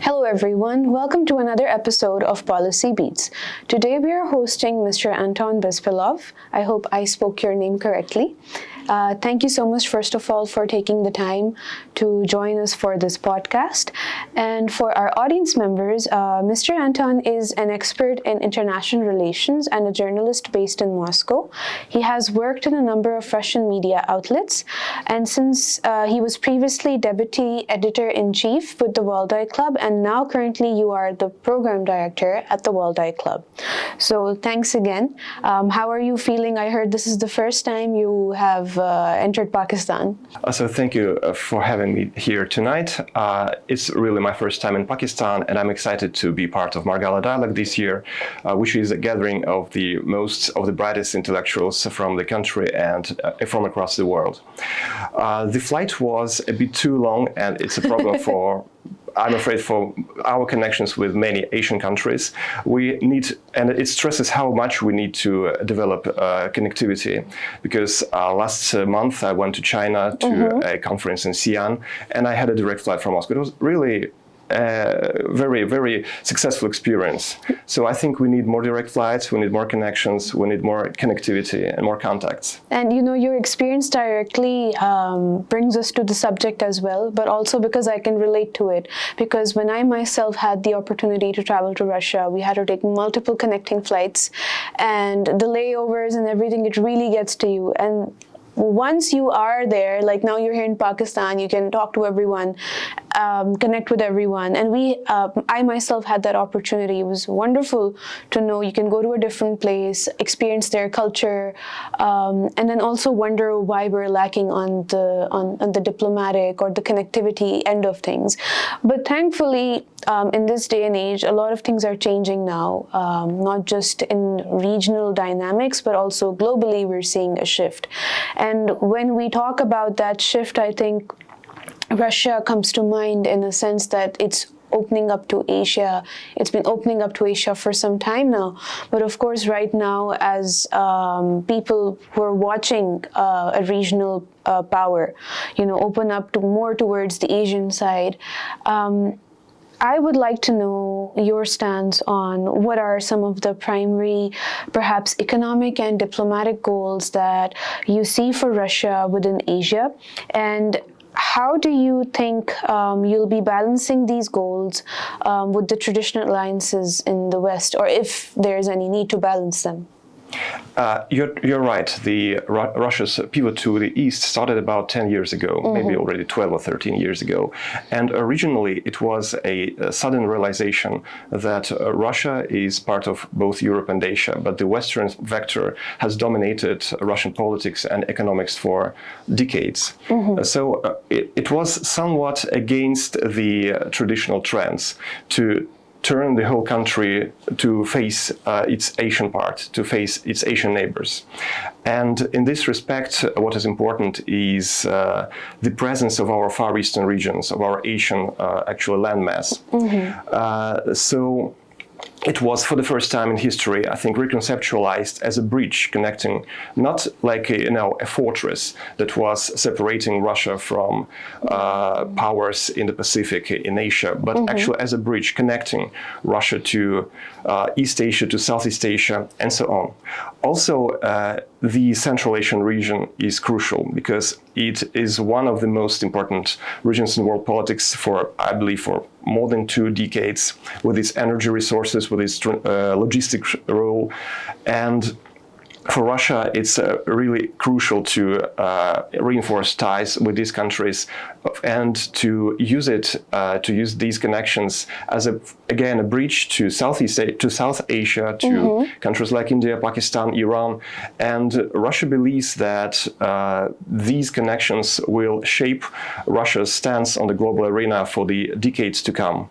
Hello everyone, welcome to another episode of Policy Beats. Today we are hosting Mr. Anton Bespilov. I hope I spoke your name correctly. Thank you so much, first of all, for taking the time to join us for this podcast. And for our audience members, Mr. Anton is an expert in international relations and a journalist based in Moscow. He has worked in a number of Russian media outlets, and since he was previously Deputy Editor-in-Chief with the Waldai Club, and now currently you are the Program Director at the Waldai Club. So thanks again. How are you feeling? I heard this is the first time you have entered Pakistan. So thank you for having me here tonight. It's really my first time in Pakistan, and I'm excited to be part of Margala Dialogue this year, which is a gathering of the most of the brightest intellectuals from the country and from across the world. The flight was a bit too long, and it's a problem I'm afraid for our connections with many Asian countries. And it stresses how much we need to develop connectivity, because last month I went to China to a conference in Xi'an, and I had a direct flight from Moscow. It was really very, very successful experience. So I think we need more direct flights, we need more connections, we need more connectivity and more contacts. And you know, your experience directly brings us to the subject as well, but also because I can relate to it. Because when I myself had the opportunity to travel to Russia, we had to take multiple connecting flights, and the layovers and everything, it really gets to you. And once you are there, like now you're here in Pakistan, you can talk to everyone, connect with everyone. And I myself had that opportunity. It was wonderful to know you can go to a different place, experience their culture, and then also wonder why we're lacking on the diplomatic or the connectivity end of things. But thankfully, in this day and age, a lot of things are changing now, not just in regional dynamics, but also globally we're seeing a shift. And when we talk about that shift, I think Russia comes to mind in a sense that it's opening up to Asia. It's been opening up to Asia for some time now. But of course, right now, as people who are watching a regional power, open up to more towards the Asian side, I would like to know your stance on what are some of the primary, perhaps economic and diplomatic goals that you see for Russia within Asia, and how do you think you'll be balancing these goals with the traditional alliances in the West, or if there's any need to balance them? You're right. Russia's pivot to the east started about 10 years ago, maybe already 12 or 13 years ago. And originally it was a sudden realization that Russia is part of both Europe and Asia, but the Western vector has dominated Russian politics and economics for decades. So it was somewhat against the traditional trends to turn the whole country to face its Asian part, to face its Asian neighbors. And in this respect, what is important is the presence of our Far Eastern regions, of our Asian actual landmass. So it was, for the first time in history, I think, reconceptualized as a bridge connecting, not like a fortress that was separating Russia from powers in the Pacific, in Asia, but actually as a bridge connecting Russia to East Asia, to Southeast Asia, and so on. Also, the Central Asian region is crucial because it is one of the most important regions in world politics I believe, for more than 2 decades, with its energy resources, with its logistics role. And for Russia, it's really crucial to reinforce ties with these countries and to use these connections as a bridge to South Asia, to countries like India, Pakistan, Iran. And Russia believes that these connections will shape Russia's stance on the global arena for the decades to come.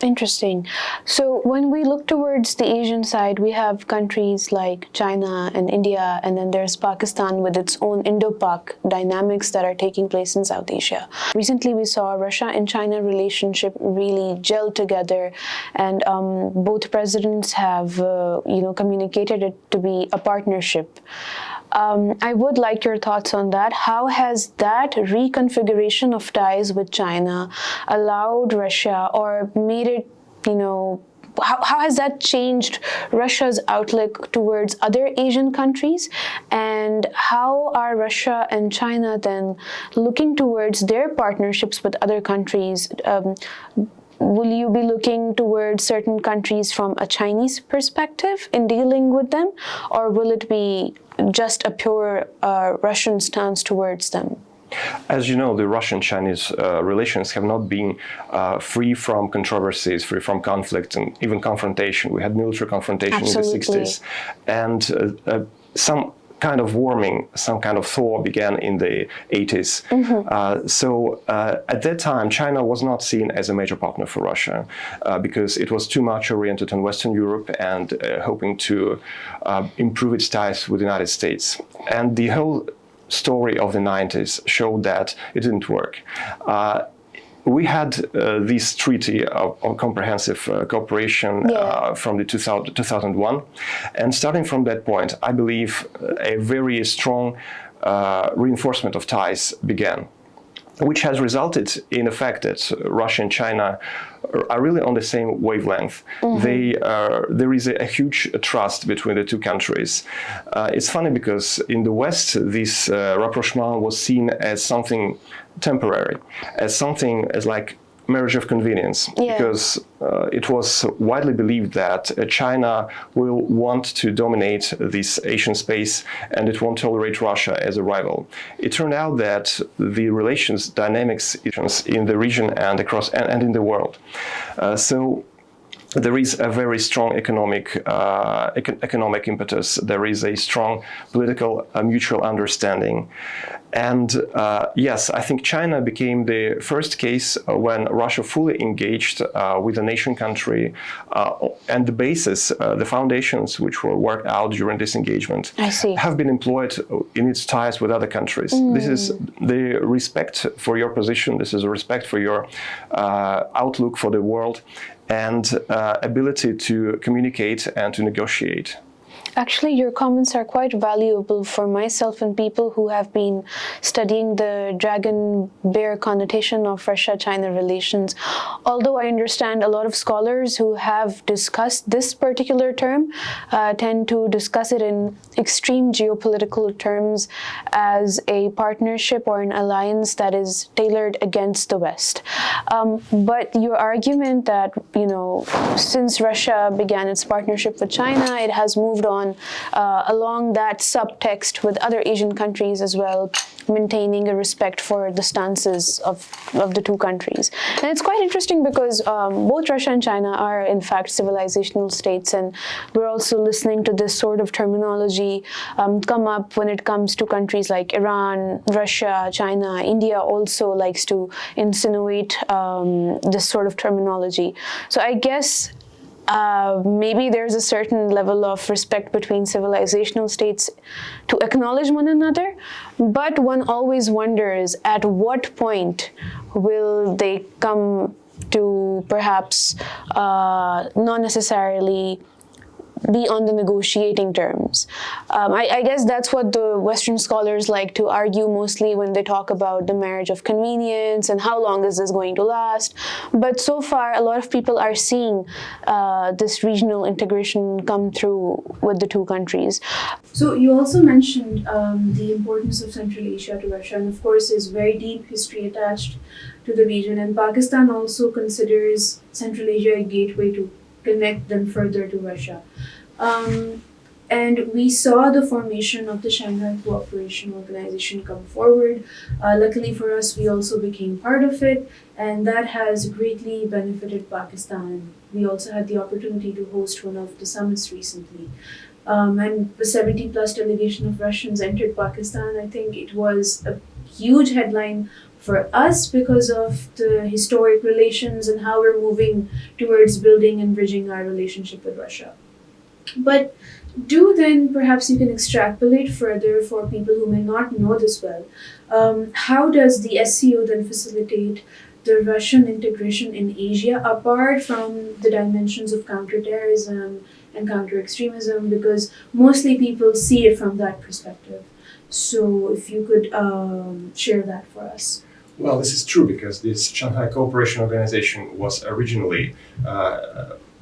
Interesting. So when we look towards the Asian side, we have countries like China and India, and then there's Pakistan with its own Indo-Pak dynamics that are taking place in South Asia. Recently, we saw Russia and China relationship really gel together, and both presidents have, communicated it to be a partnership. I would like your thoughts on that. How has that reconfiguration of ties with China allowed Russia or made it, how has that changed Russia's outlook towards other Asian countries? And how are Russia and China then looking towards their partnerships with other countries? Will you be looking towards certain countries from a Chinese perspective in dealing with them? Or will it be just a pure Russian stance towards them? As you know, the Russian-Chinese relations have not been free from controversies, free from conflict, and even confrontation. We had military confrontation Absolutely. in the 60s, and some kind of warming, some kind of thaw began in the 80s. So at that time, China was not seen as a major partner for Russia because it was too much oriented on Western Europe and hoping to improve its ties with the United States. And the whole story of the 90s showed that it didn't work. We had this treaty of comprehensive cooperation from the 2001, and starting from that point, I believe a very strong reinforcement of ties began, which has resulted in the fact that Russia and China are really on the same wavelength. There is a huge trust between the two countries. It's funny because in the West, this rapprochement was seen as something temporary, as like marriage of convenience, because it was widely believed that China will want to dominate this Asian space and it won't tolerate Russia as a rival. It turned out that the relations dynamics in the region and across and in the world. So there is a very strong economic impetus. There is a strong political mutual understanding. And yes, I think China became the first case when Russia fully engaged with a nation country, and the basis, the foundations which were worked out during this engagement have been employed in its ties with other countries. This is the respect for your position, this is a respect for your outlook for the world, and ability to communicate and to negotiate. Actually, your comments are quite valuable for myself and people who have been studying the dragon bear connotation of Russia-China relations. Although I understand a lot of scholars who have discussed this particular term tend to discuss it in extreme geopolitical terms as a partnership or an alliance that is tailored against the West. But your argument that, since Russia began its partnership with China, it has moved on along that subtext with other Asian countries as well, maintaining a respect for the stances of the two countries. And it's quite interesting because both Russia and China are in fact civilizational states, and we're also listening to this sort of terminology come up when it comes to countries like Iran, Russia, China. India also likes to insinuate this sort of terminology. So I guess maybe there's a certain level of respect between civilizational states to acknowledge one another, but one always wonders at what point will they come to perhaps not necessarily be on the negotiating terms. I guess that's what the Western scholars like to argue mostly when they talk about the marriage of convenience and how long is this going to last. But so far, a lot of people are seeing this regional integration come through with the two countries. So you also mentioned the importance of Central Asia to Russia, and of course there's very deep history attached to the region, and Pakistan also considers Central Asia a gateway to connect them further to Russia. And we saw the formation of the Shanghai Cooperation Organization come forward. Luckily for us, we also became part of it, and that has greatly benefited Pakistan. We also had the opportunity to host one of the summits recently. And the 70-plus delegation of Russians entered Pakistan. I think it was a huge headline for us because of the historic relations and how we're moving towards building and bridging our relationship with Russia. But perhaps you can extrapolate further for people who may not know this well. How does the SCO then facilitate the Russian integration in Asia apart from the dimensions of counterterrorism and counter-extremism? Because mostly people see it from that perspective. So if you could share that for us. Well, this is true because this Shanghai Cooperation Organization was originally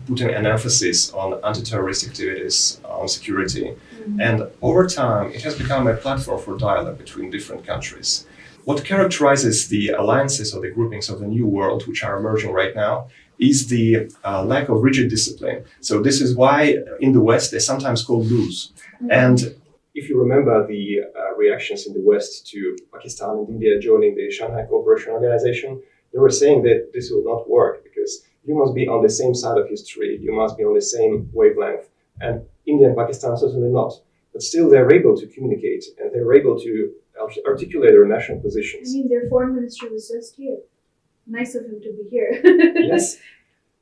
putting an emphasis on anti-terrorist activities, on security, and over time it has become a platform for dialogue between different countries. What characterizes the alliances or the groupings of the New World, which are emerging right now, is the lack of rigid discipline. So this is why in the West they're sometimes called loose. And if you remember the reactions in the West to Pakistan and India joining the Shanghai Cooperation Organization, they were saying that this will not work because you must be on the same side of history, you must be on the same wavelength, and India and Pakistan certainly not. But still, they're able to communicate and they're able to articulate their national I positions. mean, their foreign minister was just here. Nice of him to be here. Yes.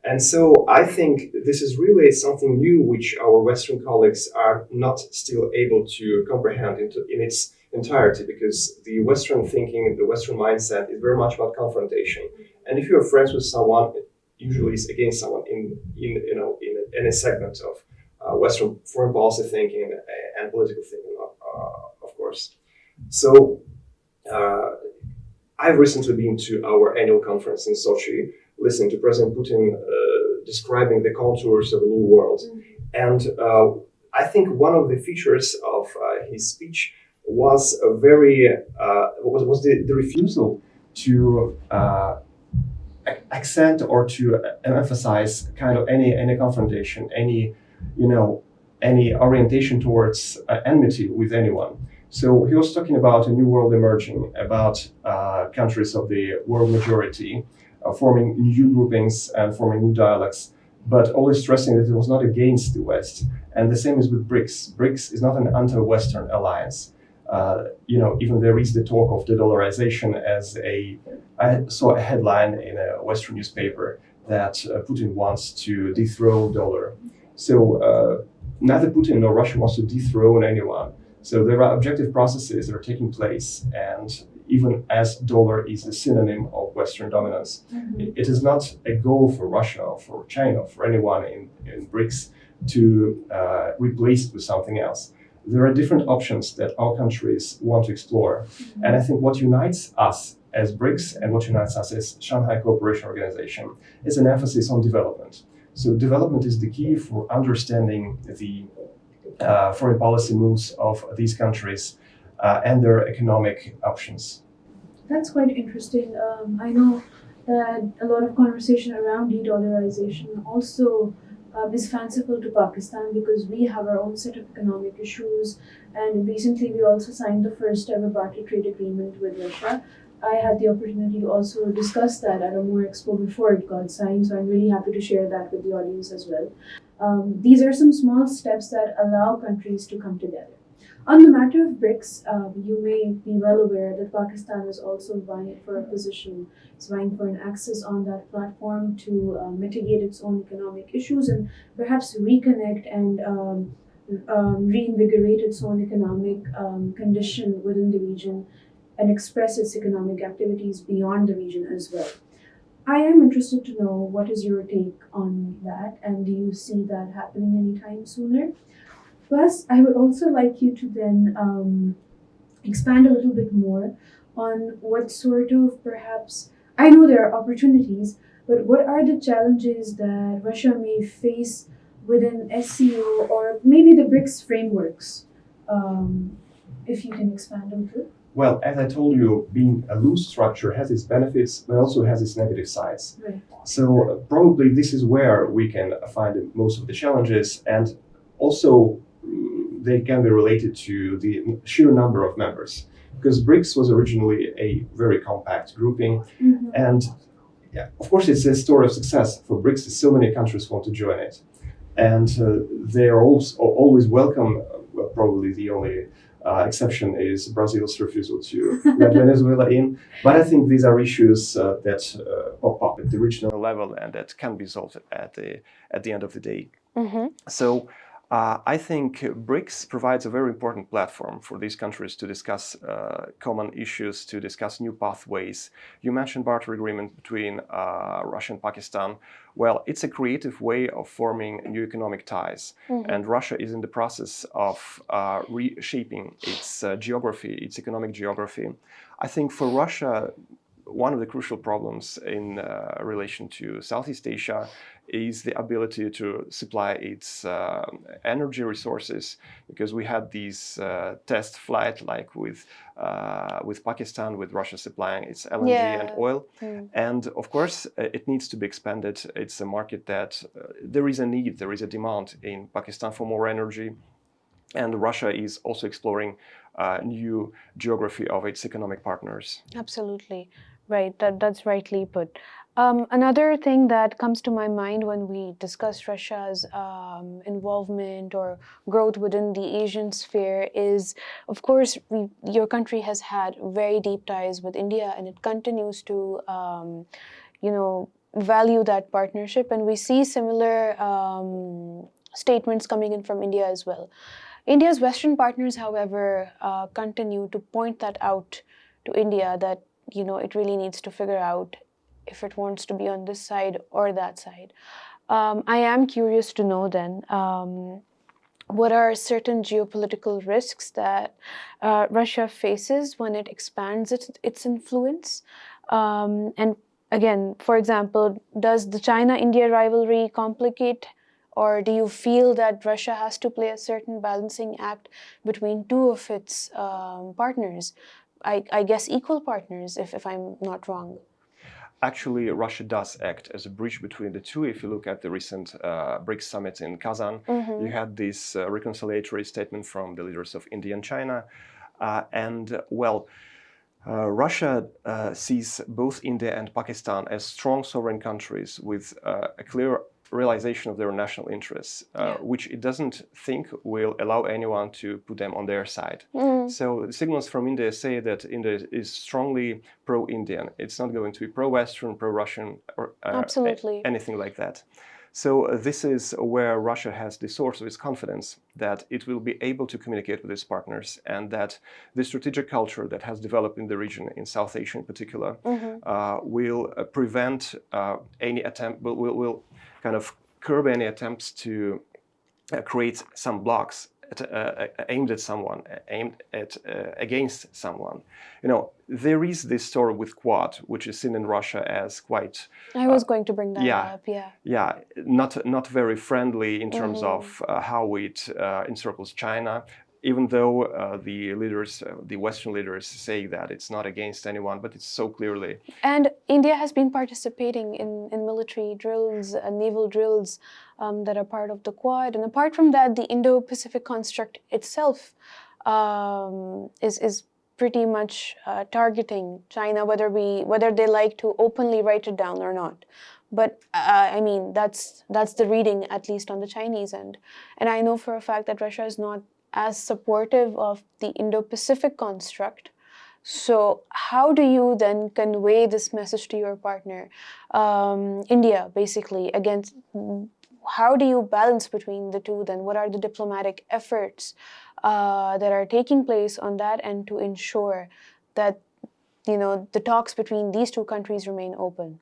And so I think this is really something new which our Western colleagues are not still able to comprehend in its entirety, because the Western thinking, the Western mindset is very much about confrontation. And if you're friends with someone, usually it's against someone in a segment of Western foreign policy thinking and political thinking, of course. So I've recently been to our annual conference in Sochi, listening to President Putin describing the contours of a new world. And I think one of the features of his speech was was the refusal to accent or to emphasize kind of any confrontation, any orientation towards enmity with anyone. So he was talking about a new world emerging, about countries of the world majority, forming new groupings and forming new dialects, but always stressing that it was not against the West. And the same is with BRICS. BRICS is not an anti-Western alliance. Even there is the talk of de-dollarization I saw a headline in a Western newspaper that Putin wants to dethrone dollar. So neither Putin nor Russia wants to dethrone anyone. So there are objective processes that are taking place, and even as dollar is the synonym of Western dominance, it is not a goal for Russia or for China or for anyone in BRICS to replace it with something else. There are different options that our countries want to explore. And I think what unites us as BRICS and what unites us as Shanghai Cooperation Organization is an emphasis on development. So development is the key for understanding the foreign policy moves of these countries and their economic options. That's quite interesting. I know that a lot of conversation around de-dollarization also is fanciful to Pakistan because we have our own set of economic issues, and recently we also signed the first ever barter trade agreement with Russia. I had the opportunity to also discuss that at a more expo before it got signed, so I'm really happy to share that with the audience as well. These are some small steps that allow countries to come together. On the matter of BRICS, you may be well aware that Pakistan is also vying for a position, it's vying for an access on that platform to mitigate its own economic issues and perhaps reconnect and reinvigorate its own economic condition within the region and express its economic activities beyond the region as well. I am interested to know what is your take on that, and do you see that happening anytime sooner? Plus, I would also like you to then expand a little bit more on what sort of perhaps, I know there are opportunities, but what are the challenges that Russia may face within SCO or maybe the BRICS frameworks? If you can expand a little. Well, as I told you, being a loose structure has its benefits, but also has its negative sides. Right. So probably this is where we can find most of the challenges, and also they can be related to the sheer number of members. Because BRICS was originally a very compact grouping, and of course it's a story of success for BRICS. So many countries want to join it, and they are also always welcome. Well, probably the only exception is Brazil's refusal to let Venezuela in. But I think these are issues that pop up at the regional level and that can be solved at the end of the day. So I think BRICS provides a very important platform for these countries to discuss common issues, to discuss new pathways. You mentioned barter agreement between Russia and Pakistan. Well, it's a creative way of forming new economic ties. And Russia is in the process of reshaping its geography, its economic geography. I think for Russia, one of the crucial problems in relation to Southeast Asia is the ability to supply its energy resources, because we had these test flight like with Pakistan, with Russia supplying its LNG and oil. And of course, it needs to be expanded. It's a market that there is a need, there is a demand in Pakistan for more energy. And Russia is also exploring new geography of its economic partners. Absolutely. Right, that's rightly put. Another thing that comes to my mind when we discuss Russia's involvement or growth within the Asian sphere is, of course, your country has had very deep ties with India, and it continues to, value that partnership. And we see similar statements coming in from India as well. India's Western partners, however, continue to point that out to India that it really needs to figure out if it wants to be on this side or that side. I am curious to know then, what are certain geopolitical risks that Russia faces when it expands its influence? And again, for example, does the China-India rivalry complicate, or do you feel that Russia has to play a certain balancing act between two of its partners? I guess equal partners, if I'm not wrong. Actually, Russia does act as a bridge between the two. If you look at the recent BRICS summit in Kazan, you had this reconciliatory statement from the leaders of India and China. Russia sees both India and Pakistan as strong sovereign countries with a clear realization of their national interests, which it doesn't think will allow anyone to put them on their side. So the signals from India say that India is strongly pro-Indian. It's not going to be pro-Western, pro-Russian, or anything like that. So this is where Russia has the source of its confidence that it will be able to communicate with its partners, and that the strategic culture that has developed in the region, in South Asia in particular, will prevent any attempt, will kind of curb any attempts to create some blocks aimed at someone, against someone. There is this story with Quad, which is seen in Russia as quite. I was going to bring that up. Yeah, not very friendly in terms of how it encircles China. Even though the leaders, the Western leaders, say that it's not against anyone, but it's so clearly. And India has been participating in military drills, naval drills that are part of the Quad. And apart from that, the Indo-Pacific construct itself is pretty much targeting China, whether they like to openly write it down or not. But I mean, that's the reading, at least on the Chinese end. And I know for a fact that Russia is not as supportive of the Indo-Pacific construct. So how do you then convey this message to your partner, India, basically? Again, how do you balance between the two then? What are the diplomatic efforts that are taking place on that end to ensure that the talks between these two countries remain open?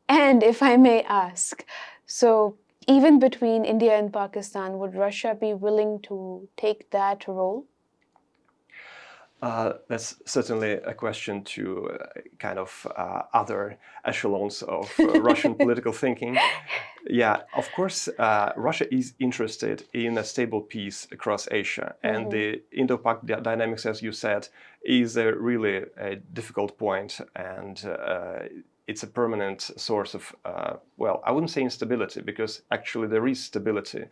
And if I may ask, so even between India and Pakistan, would Russia be willing to take that role? That's certainly a question to kind of other echelons of Russian political thinking. Yeah, of course, Russia is interested in a stable peace across Asia. And the Indo-Pak dynamics, as you said, is really a difficult point. And it's a permanent source of, I wouldn't say instability, because actually there is stability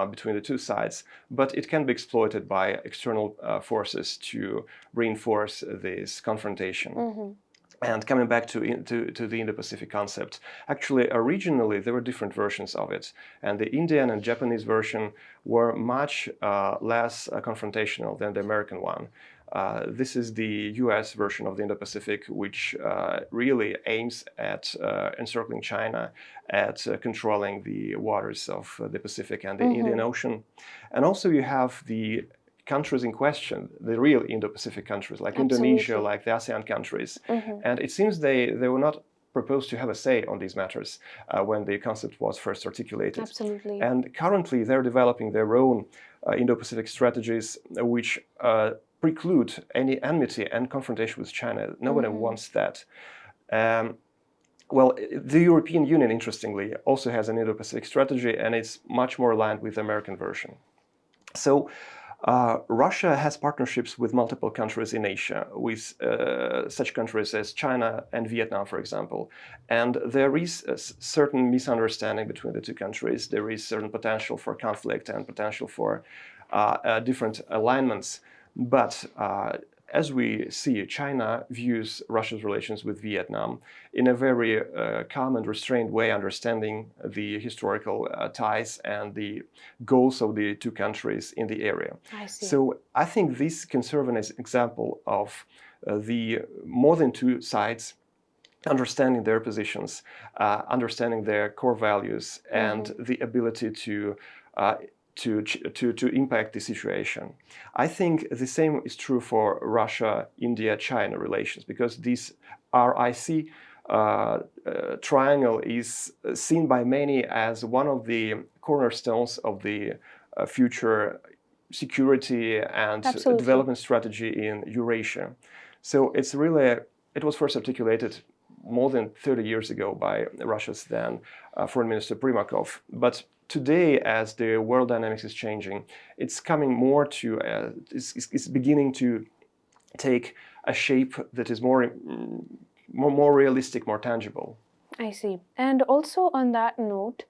between the two sides, but it can be exploited by external forces to reinforce this confrontation. And coming back to the Indo-Pacific concept, actually, originally, there were different versions of it. And the Indian and Japanese version were much less confrontational than the American one. This is the US version of the Indo-Pacific, which really aims at encircling China, at controlling the waters of the Pacific and the Indian Ocean. And also you have the countries in question, the real Indo-Pacific countries, like Indonesia, like the ASEAN countries. And it seems they were not proposed to have a say on these matters when the concept was first articulated. Absolutely. And currently they're developing their own Indo-Pacific strategies, which preclude any enmity and confrontation with China. Nobody wants that. Um, well, the European Union, interestingly, also has an Indo-Pacific strategy, and it's much more aligned with the American version. So Russia has partnerships with multiple countries in Asia, with such countries as China and Vietnam, for example. And there is a certain misunderstanding between the two countries. There is certain potential for conflict and potential for different alignments. But as we see, China views Russia's relations with Vietnam in a very calm and restrained way, understanding the historical ties and the goals of the two countries in the area. I see. So I think this can serve as an example of the more than two sides understanding their positions, understanding their core values, and the ability to impact the situation. I think the same is true for Russia, India, China relations, because this RIC triangle is seen by many as one of the cornerstones of the future security and development strategy in Eurasia. So it's really, it was first articulated more than 30 years ago by Russia's then Foreign Minister Primakov. But today, as the world dynamics is changing, it's coming more to, it's beginning to take a shape that is more realistic, more tangible. I see. And also on that note,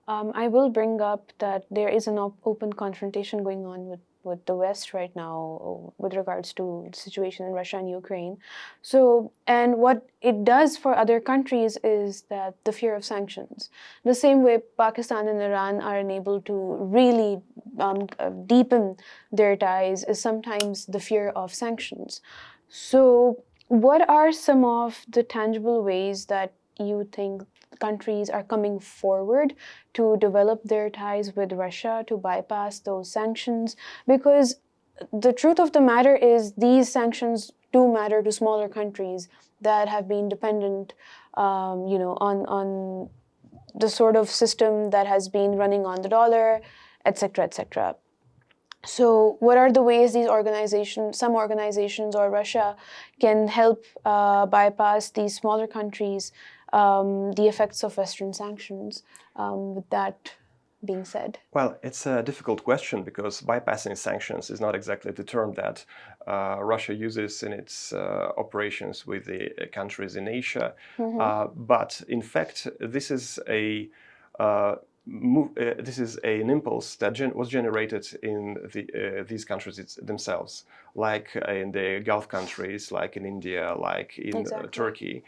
I will bring up that there is an open confrontation going on with the West right now with regards to the situation in Russia and Ukraine. So, and what it does for other countries is that the fear of sanctions. The same way Pakistan and Iran are unable to really deepen their ties is sometimes the fear of sanctions. So, what are some of the tangible ways that you think countries are coming forward to develop their ties with Russia to bypass those sanctions? Because the truth of the matter is these sanctions do matter to smaller countries that have been dependent, on the sort of system that has been running on the dollar, etc., etc. So what are the ways these organizations, some organizations or Russia can help bypass these smaller countries the effects of Western sanctions, with that being said? Well, it's a difficult question because bypassing sanctions is not exactly the term that Russia uses in its operations with the countries in Asia. But in fact, this is a this is an impulse that was generated in these countries themselves, like in the Gulf countries, like in India, like in Turkey.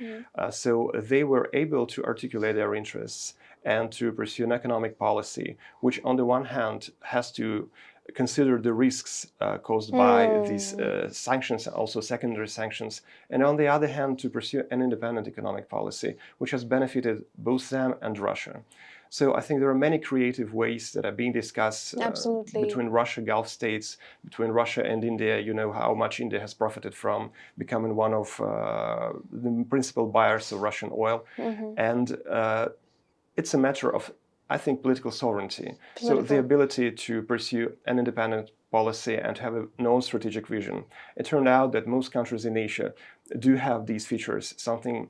So they were able to articulate their interests and to pursue an economic policy, which on the one hand has to consider the risks caused by these sanctions, also secondary sanctions, and on the other hand to pursue an independent economic policy, which has benefited both them and Russia. So I think there are many creative ways that are being discussed between Russia, Gulf states, between Russia and India. You know how much India has profited from becoming one of the principal buyers of Russian oil. And it's a matter of, I think, political sovereignty. So the ability to pursue an independent policy and have a known strategic vision. It turned out that most countries in Asia do have these features, something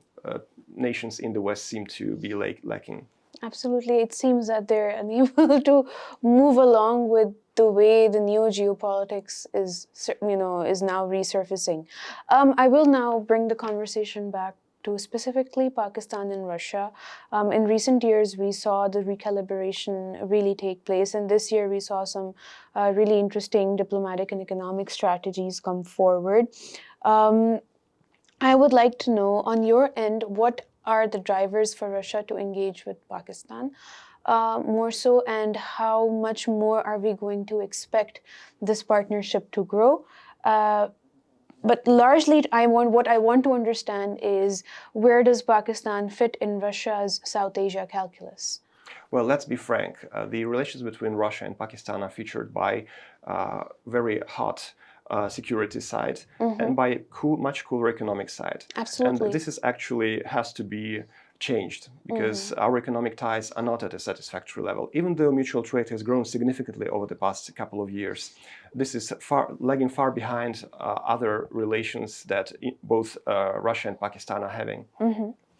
nations in the West seem to be lacking. Absolutely. It seems that they're unable to move along with the way the new geopolitics is now resurfacing. I will now bring the conversation back to specifically Pakistan and Russia. In recent years, we saw the recalibration really take place, and this year we saw some really interesting diplomatic and economic strategies come forward. I would like to know, on your end, what are the drivers for Russia to engage with Pakistan more so, and how much more are we going to expect this partnership to grow? But largely, what I want to understand is, where does Pakistan fit in Russia's South Asia calculus? Well, let's be frank. The relations between Russia and Pakistan are featured by very hot security side and by much cooler economic side. Absolutely. And this is actually has to be changed because our economic ties are not at a satisfactory level. Even though mutual trade has grown significantly over the past couple of years, this is lagging far behind other relations that both Russia and Pakistan are having.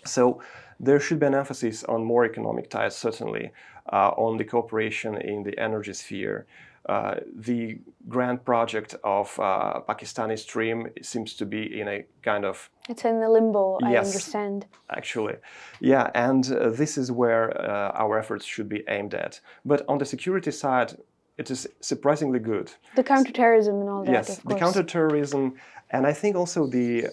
So there should be an emphasis on more economic ties, certainly, on the cooperation in the energy sphere. The grand project of Pakistani stream seems to be in a kind of... It's in the limbo, I Yes, understand. actually. Yeah, and this is where our efforts should be aimed at. But on the security side, it is surprisingly good. The counterterrorism and all that, Yes, of the course. counterterrorism, and I think also the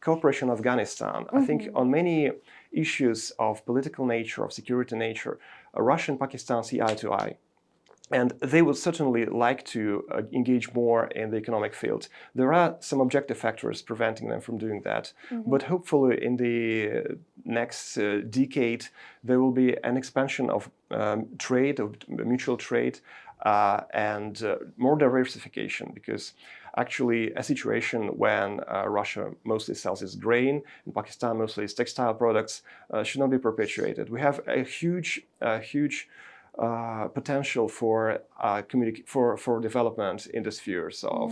cooperation of Afghanistan. I think on many issues of political nature, of security nature, Russia and Pakistan see eye to eye. And they would certainly like to engage more in the economic field. There are some objective factors preventing them from doing that. But hopefully in the next decade, there will be an expansion of trade, of mutual trade, and more diversification, because actually a situation when Russia mostly sells its grain and Pakistan mostly its textile products should not be perpetuated. We have a huge potential for development in the spheres of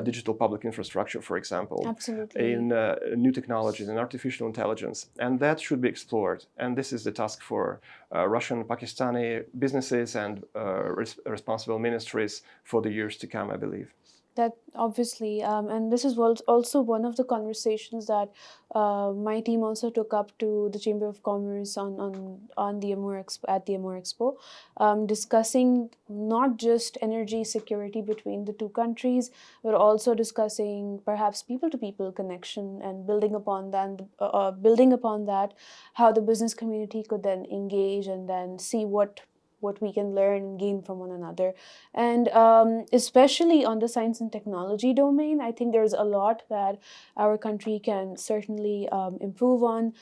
digital public infrastructure, for example. Absolutely. In new technologies and artificial intelligence, and that should be explored. And this is the task for Russian and Pakistani businesses and responsible ministries for the years to come, I believe. That obviously, and this is also one of the conversations that my team also took up to the Chamber of Commerce on the Amur Expo, at the Amur Expo, discussing not just energy security between the two countries, but also discussing perhaps people-to-people connection and building upon that, how the business community could then engage and then see what we can learn and gain from one another. And especially on the science and technology domain, I think there's a lot that our country can certainly improve on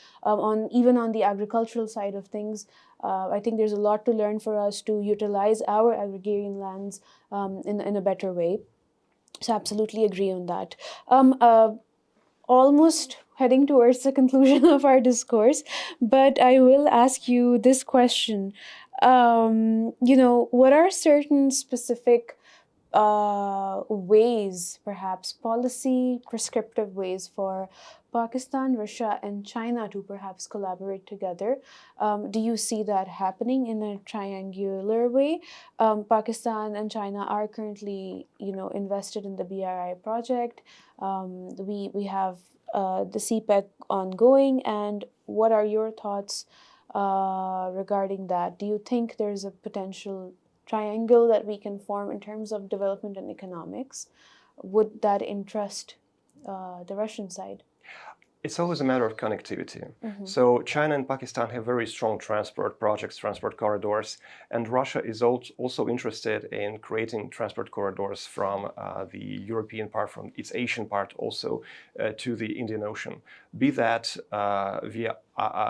even on the agricultural side of things. I think there's a lot to learn for us to utilize our agrarian lands in a better way. So absolutely agree on that. Almost heading towards the conclusion of our discourse, but I will ask you this question. What are certain specific ways, perhaps policy prescriptive ways for Pakistan, Russia, and China to perhaps collaborate together? Do you see that happening in a triangular way? Pakistan and China are currently, invested in the BRI project. We have the CPEC ongoing, and what are your thoughts regarding that? Do you think there's a potential triangle that we can form in terms of development and economics? Would that interest the Russian side? It's always a matter of connectivity. So China and Pakistan have very strong transport projects, transport corridors, and Russia is also interested in creating transport corridors from the European part, from its Asian part also to the Indian Ocean, be that via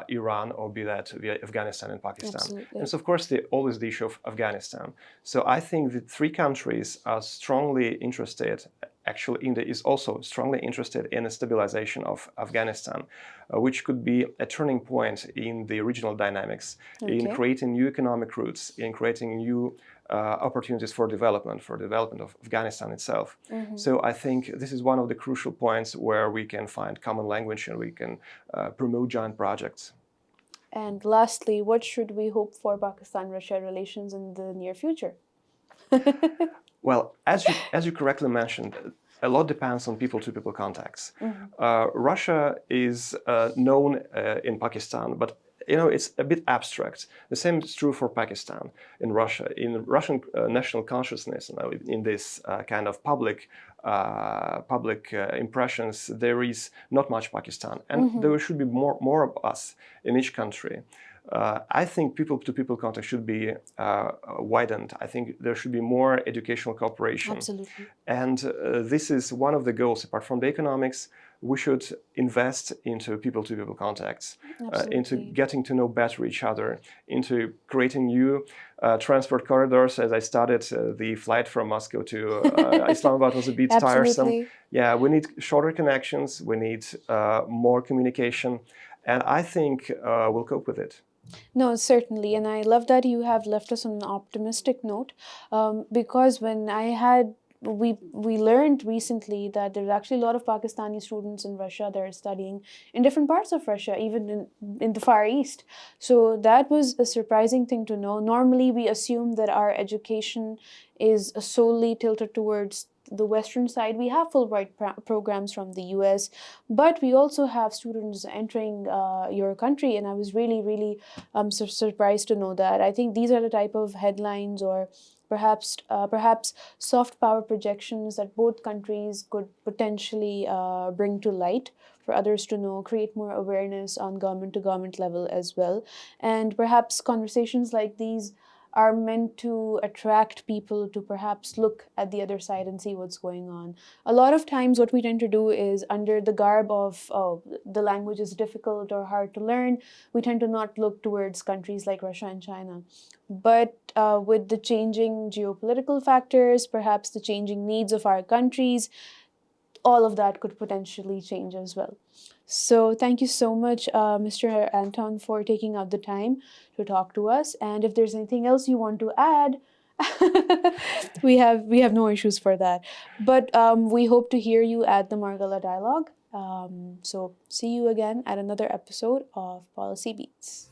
Iran or be that via Afghanistan and Pakistan. Absolutely. And so, of course, always the issue of Afghanistan. So I think the three countries are strongly interested. Actually, India is also strongly interested in the stabilization of Afghanistan, which could be a turning point in the regional dynamics, in creating new economic routes, in creating new opportunities for development of Afghanistan itself. So I think this is one of the crucial points where we can find common language and we can promote joint projects. And lastly, what should we hope for Pakistan-Russia relations in the near future? Well, as you correctly mentioned, a lot depends on people-to-people contacts. Russia is known in Pakistan, but it's a bit abstract. The same is true for Pakistan in Russia. In Russian national consciousness, in this kind of public impressions, there is not much Pakistan, and there should be more of us in each country. I think people-to-people contact should be widened. I think there should be more educational cooperation. Absolutely. And this is one of the goals. Apart from the economics, we should invest into people-to-people contacts, into getting to know better each other, into creating new transport corridors. As I started, the flight from Moscow to Islamabad was a bit tiresome. Yeah, we need shorter connections. We need more communication. And I think we'll cope with it. No, certainly. And I love that you have left us on an optimistic note, because when I had we learned recently that there's actually a lot of Pakistani students in Russia that are studying in different parts of Russia, even in the Far East. So that was a surprising thing to know. Normally, we assume that our education is solely tilted towards the Western side. We have Fulbright programs from the US, but we also have students entering your country. And I was really, really surprised to know that. I think these are the type of headlines or perhaps soft power projections that both countries could potentially bring to light for others to know, create more awareness on government to government level as well. And perhaps conversations like these are meant to attract people to perhaps look at the other side and see what's going on. A lot of times, what we tend to do is, under the garb of, oh, the language is difficult or hard to learn, we tend to not look towards countries like Russia and China. But with the changing geopolitical factors, perhaps the changing needs of our countries, all of that could potentially change as well. So thank you so much, Mr. Anton, for taking out the time to talk to us. And if there's anything else you want to add, we have no issues for that. But we hope to hear you at the Margala Dialogue. So see you again at another episode of Policy Beats.